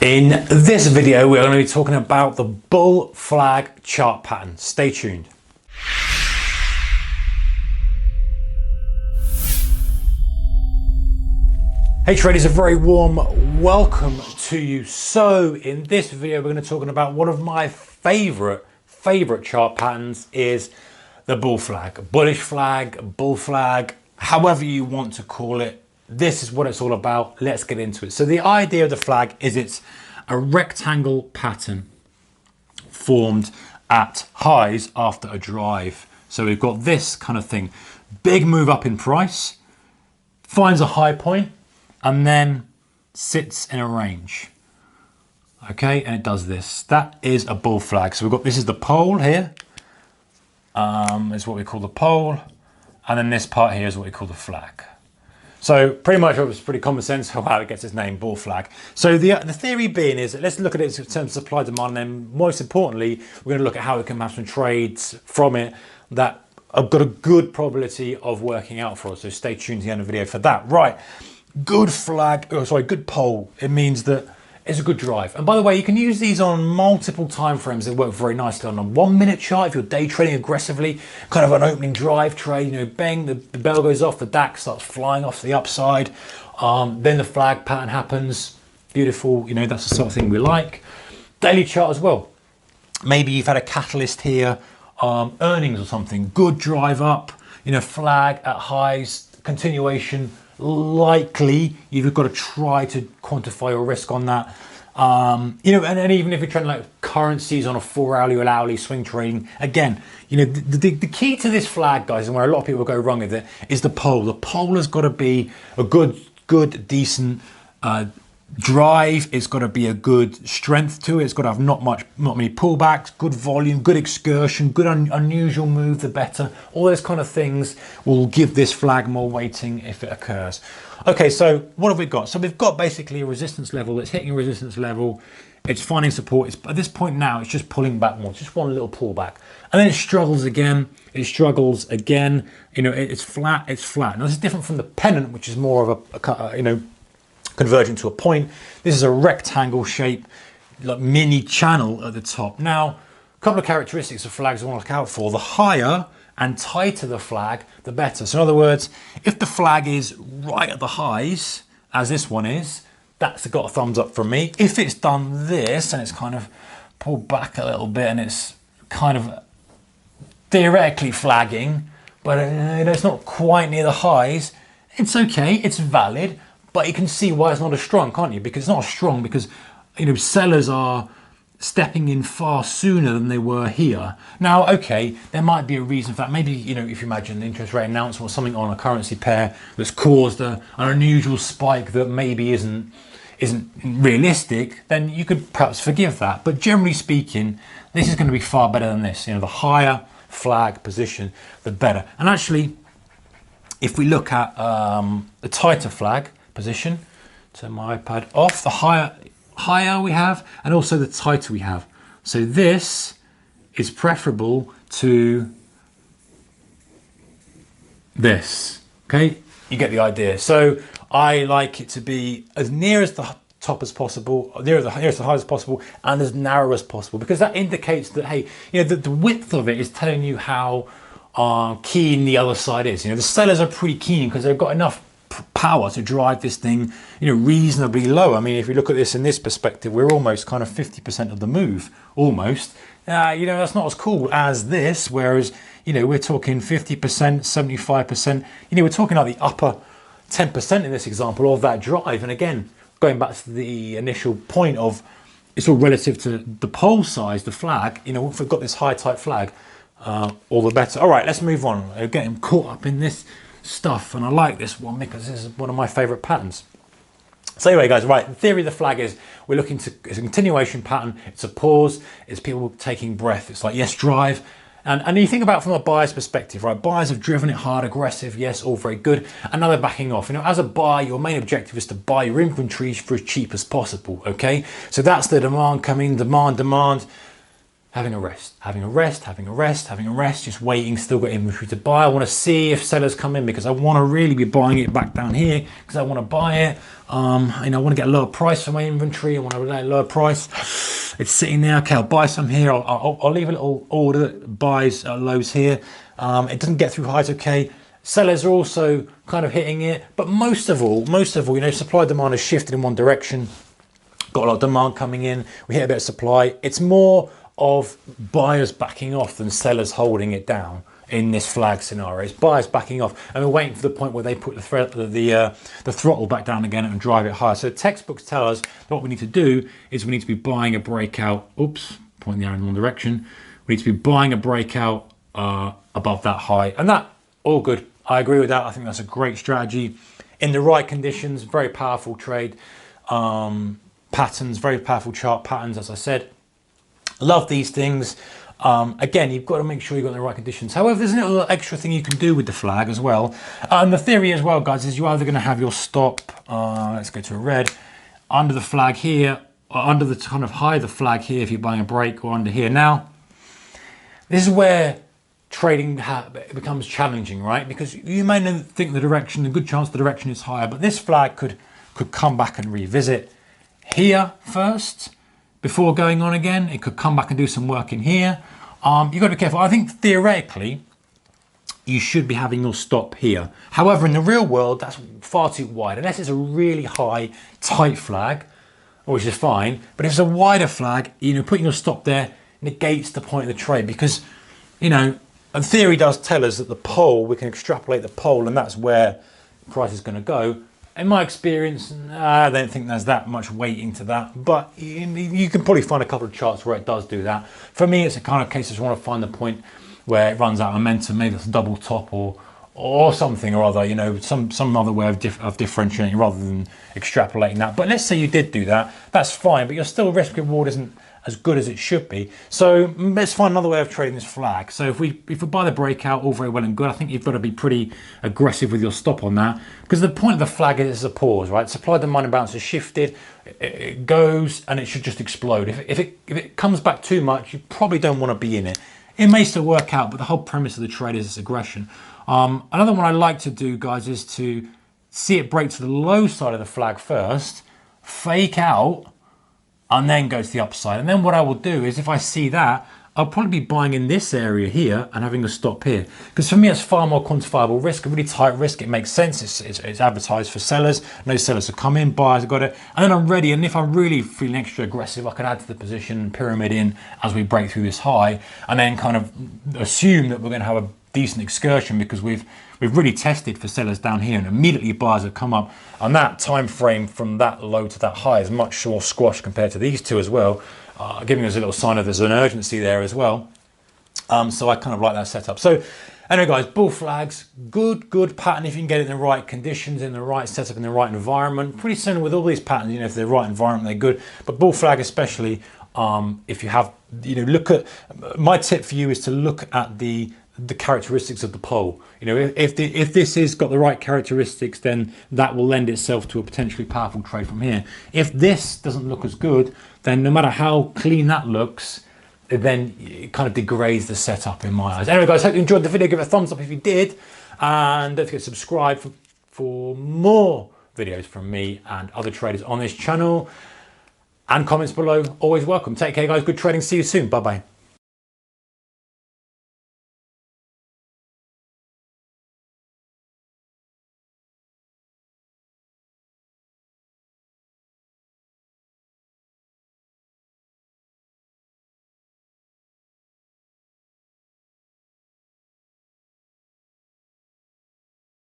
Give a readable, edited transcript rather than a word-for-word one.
In this video, we're going to be talking about the bull flag chart pattern. Stay tuned. Hey traders, a very warm welcome to you. So in this video, we're going to be talking about one of my favorite chart patterns is the bull flag, bullish flag, bull flag, however you want to call it. This is what it's all about. Let's get into it. So the idea of the flag is it's a rectangle pattern formed at highs after a drive. So we've got this kind of thing, big move up in price, finds a high point, and then sits in a range. Okay, and it does this. That is a bull flag. So we've got, this is the pole here, is what we call the pole, and then this part here is what we call the flag. So pretty much it was pretty common sense how it gets its name, bull flag. So the theory being is, let's look at it in terms of supply demand, and then most importantly, we're going to look at how we can have some trades from it that have got a good probability of working out for us. So stay tuned to the end of the video for that. Right, good flag, good pole. It means that it's a good drive. And by the way, you can use these on multiple time frames. They work very nicely on a 1 minute chart if you're day trading aggressively, kind of an opening drive trade, you know, bang, the bell goes off, the DAX starts flying off to the upside. Then the flag pattern happens. Beautiful, you know, that's the sort of thing we like. Daily chart as well. Maybe you've had a catalyst here, earnings or something, good drive up, you know, flag at highs, continuation. Likely you've got to try to quantify your risk on that, you know, and even if you're trading like currencies on a 4 hourly or hourly swing trading, again, you know, the key to this flag, guys, and where a lot of people go wrong with it, is the pole. The pole has got to be a good decent drive. It's got to be a good strength to it. It's got to have not many pullbacks, good volume, good excursion, good unusual move, the better. All those kind of things will give this flag more weighting if it occurs. Okay, so what have we got? So we've got basically a resistance level that's hitting a resistance level. It's finding support. It's, at this point now, it's just pulling back more, just one little pullback. And then it struggles again. It struggles again. You know, it's flat, it's flat. Now this is different from the pennant, which is more of a you know, converging to a point. This is a rectangle shape, like mini channel at the top. Now, a couple of characteristics of flags I want to look out for. The higher and tighter the flag, the better. So in other words, if the flag is right at the highs, as this one is, that's got a thumbs up from me. If it's done this and it's kind of pulled back a little bit and it's kind of theoretically flagging, but it's not quite near the highs, it's okay, it's valid. But you can see why it's not as strong, can't you? Because it's not as strong because, you know, sellers are stepping in far sooner than they were here. Now, okay, there might be a reason for that. Maybe, you know, if you imagine an interest rate announcement or something on a currency pair that's caused an unusual spike that maybe isn't realistic, then you could perhaps forgive that. But generally speaking, this is going to be far better than this. You know, the higher flag position, the better. And actually, if we look at the tighter flag position, turn my iPad off, the higher we have and also the tighter we have. So this is preferable to this. Okay, you get the idea. So I like it to be as near as the top as possible, nearest the high as possible, and as narrow as possible, because that indicates that, hey, you know, the width of it is telling you how keen the other side is. You know, the sellers are pretty keen because they've got enough power to drive this thing, you know, reasonably low. I mean, if you look at this in this perspective, we're almost kind of 50% of the move, almost. You know, that's not as cool as this, whereas, you know, we're talking 50%, 75%, you know, we're talking like the upper 10% in this example of that drive. And again, going back to the initial point of, it's all relative to the pole size, the flag, you know, if we've got this high tight flag, all the better. All right, let's move on. We're getting caught up in this stuff, and I like this one because this is one of my favorite patterns. So anyway, guys, right, the theory of the flag is we're looking to, it's a continuation pattern, it's a pause, it's people taking breath. It's like, yes, drive. And you think about it from a buyer's perspective, right? Buyers have driven it hard, aggressive, yes, all very good. And now they're backing off. You know, as a buyer, your main objective is to buy your inventory for as cheap as possible, okay? So that's the demand coming, demand. having a rest, having a rest, having a rest, having a rest, just waiting, still got inventory to buy. I want to see if sellers come in because I want to really be buying it back down here because I want to buy it. I want to get a lower price for my inventory. I want to get a lower price. It's sitting there. Okay, I'll buy some here. I'll leave a little order that buys at lows here. It doesn't get through highs, okay. Sellers are also kind of hitting it, but most of all, supply demand has shifted in one direction. Got a lot of demand coming in. We hit a bit of supply. It's more of buyers backing off than sellers holding it down in this flag scenario. It's buyers backing off, and we're waiting for the point where they put the throttle back down again and drive it higher. So textbooks tell us that what we need to do is we need to be buying a breakout. Oops, pointing the arrow in one direction. We need to be buying a breakout above that high, and that all good. I agree with that. I think that's a great strategy in the right conditions. Very powerful trade patterns, very powerful chart patterns, as I said. Love these things. Again, you've got to make sure you've got the right conditions. However, there's a little extra thing you can do with the flag as well. And the theory as well, guys, is you're either going to have your stop, let's go to a red, under the flag here, or under the kind of high of the flag here if you're buying a break, or under here. Now, this is where trading becomes challenging, right? Because you may think the direction, a good chance the direction is higher, but this flag could come back and revisit here first before going on again. It could come back and do some work in here. You've got to be careful. I think theoretically you should be having your stop here. However, in the real world, that's far too wide. Unless it's a really high, tight flag, which is fine. But if it's a wider flag, putting your stop there negates the point of the trade, because, and theory does tell us that the pole, we can extrapolate the pole, and that's where the price is going to go. In my experience, I don't think there's that much weighting to that, but you can probably find a couple of charts where it does do that. For me, it's a kind of case I just want to find the point where it runs out of momentum, maybe it's a double top or something or other, some other way of differentiating rather than extrapolating that. But let's say you did do that, that's fine, but your still risk reward isn't as good as it should be. So let's find another way of trading this flag. So if we buy the breakout, all very well and good. I think you've got to be pretty aggressive with your stop on that, because the point of the flag is a pause, right? Supply demand imbalance has shifted, it goes, and it should just explode. If it comes back too much, you probably don't want to be in it. It may still work out, but the whole premise of the trade is this aggression. Another one I like to do, guys, is to see it break to the low side of the flag first, fake out, and then go to the upside. And then what I will do is, if I see that, I'll probably be buying in this area here and having a stop here. Because for me, it's far more quantifiable risk, a really tight risk. It makes sense. It's advertised for sellers. No sellers have come in, buyers have got it. And then I'm ready. And if I'm really feeling extra aggressive, I can add to the position, pyramid in as we break through this high, and then kind of assume that we're going to have a decent excursion because we've really tested for sellers down here, and immediately buyers have come up. And that time frame from that low to that high is much more squashed compared to these two as well, giving us a little sign of there's an urgency there as well. So I kind of like that setup. So anyway, guys, bull flags, good pattern if you can get it in the right conditions, in the right setup, in the right environment. Pretty similar with all these patterns, if they're the right environment, they're good. But bull flag especially, if you have, look at, my tip for you is to look at the characteristics of the pole. If this has got the right characteristics, then that will lend itself to a potentially powerful trade from here. If this doesn't look as good, then no matter how clean that looks, then it kind of degrades the setup in my eyes. Anyway, guys, hope you enjoyed the video. Give it a thumbs up if you did, and don't forget to subscribe for more videos from me and other traders on this channel, and comments below always welcome. Take care, guys. Good trading. See you soon. Bye bye.